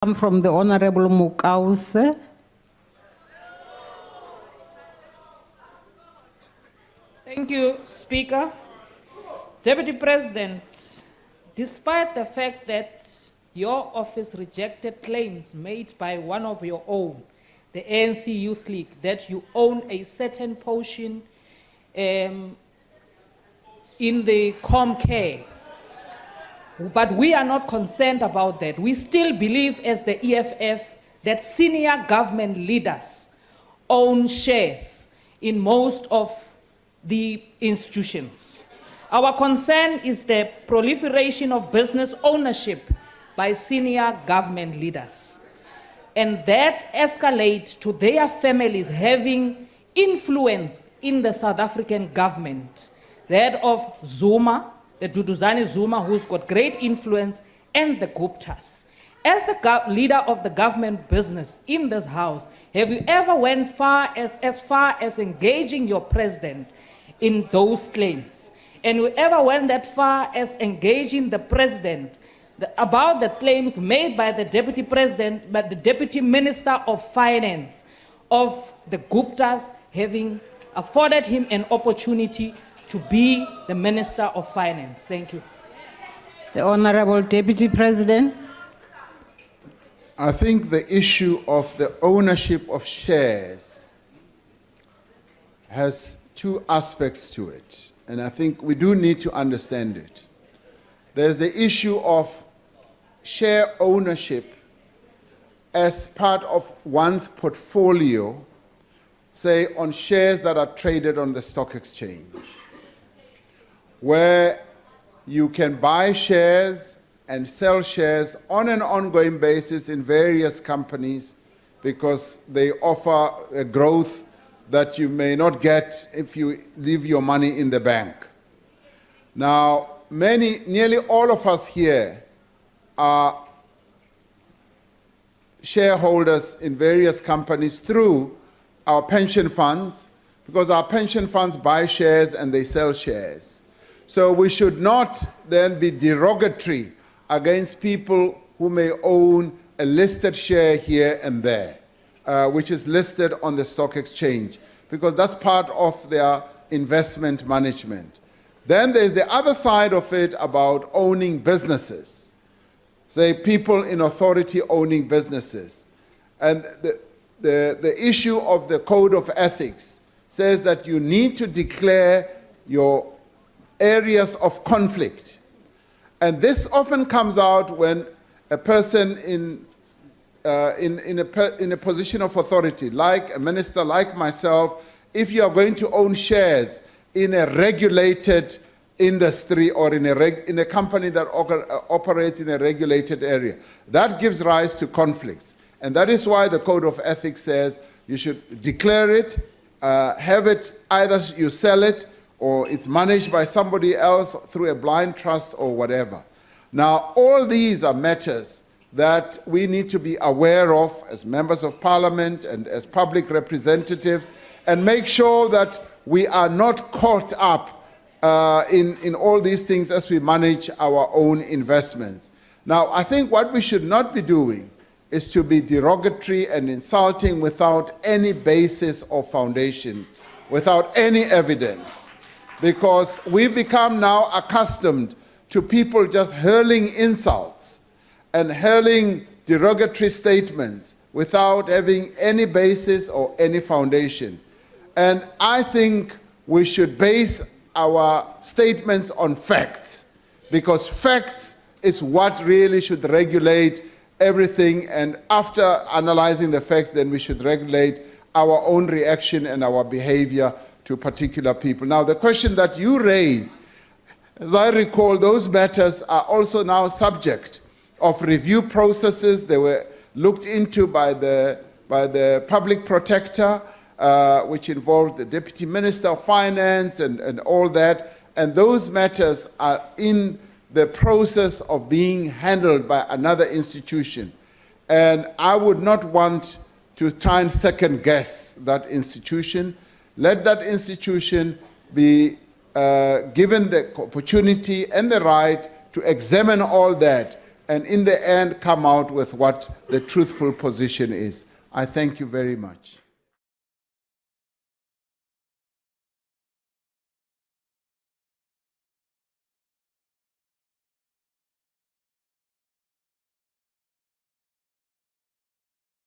I'm from the Honorable Mukause. Thank you, Speaker. Deputy President, despite the fact that your office rejected claims made by one of your own, the ANC Youth League, that you own a certain portion in the ComCare, but we are not concerned about that. We still believe, as the EFF, that senior government leaders own shares in most of the institutions. Our concern is the proliferation of business ownership by senior government leaders, and that escalates to their families having influence in the South African government, that of Zuma, the Duduzane Zuma, who's got great influence, and the Guptas. As the leader of the government business in this house, have you ever went as far as engaging your president in those claims? And you ever went that far as engaging the president about the claims made by the deputy president, but the deputy minister of finance of the Guptas having afforded him an opportunity to be the Minister of Finance? Thank you. The Honorable Deputy President. I think the issue of the ownership of shares has two aspects to it, and I think we do need to understand it. There's the issue of share ownership as part of one's portfolio, say on shares that are traded on the stock exchange, where you can buy shares and sell shares on an ongoing basis in various companies because they offer a growth that you may not get if you leave your money in the bank. Now, nearly all of us here are shareholders in various companies through our pension funds, because our pension funds buy shares and they sell shares. So we should not then be derogatory against people who may own a listed share here and there, which is listed on the stock exchange, because that's part of their investment management. Then there's the other side of it about owning businesses, say people in authority owning businesses. And the issue of the code of ethics says that you need to declare your areas of conflict. And this often comes out when a person in a position of authority, like a minister, like myself, if you are going to own shares in a regulated industry or in a company that operates in a regulated area, that gives rise to conflicts. And that is why the Code of Ethics says you should declare it, have it, either you sell it or it's managed by somebody else through a blind trust or whatever. Now, all these are matters that we need to be aware of as members of parliament and as public representatives, and make sure that we are not caught up in all these things as we manage our own investments. Now, I think what we should not be doing is to be derogatory and insulting without any basis or foundation, without any evidence. Because we've become now accustomed to people just hurling insults and hurling derogatory statements without having any basis or any foundation. And I think we should base our statements on facts, because facts is what really should regulate everything, and after analyzing the facts, then we should regulate our own reaction and our behavior to particular people. Now, the question that you raised, as I recall, those matters are also now subject of review processes. They were looked into by the public protector, which involved the Deputy Minister of Finance and all that. And those matters are in the process of being handled by another institution. And I would not want to try and second guess that institution. Let that institution be given the opportunity and the right to examine all that and in the end come out with what the truthful position is. I thank you very much.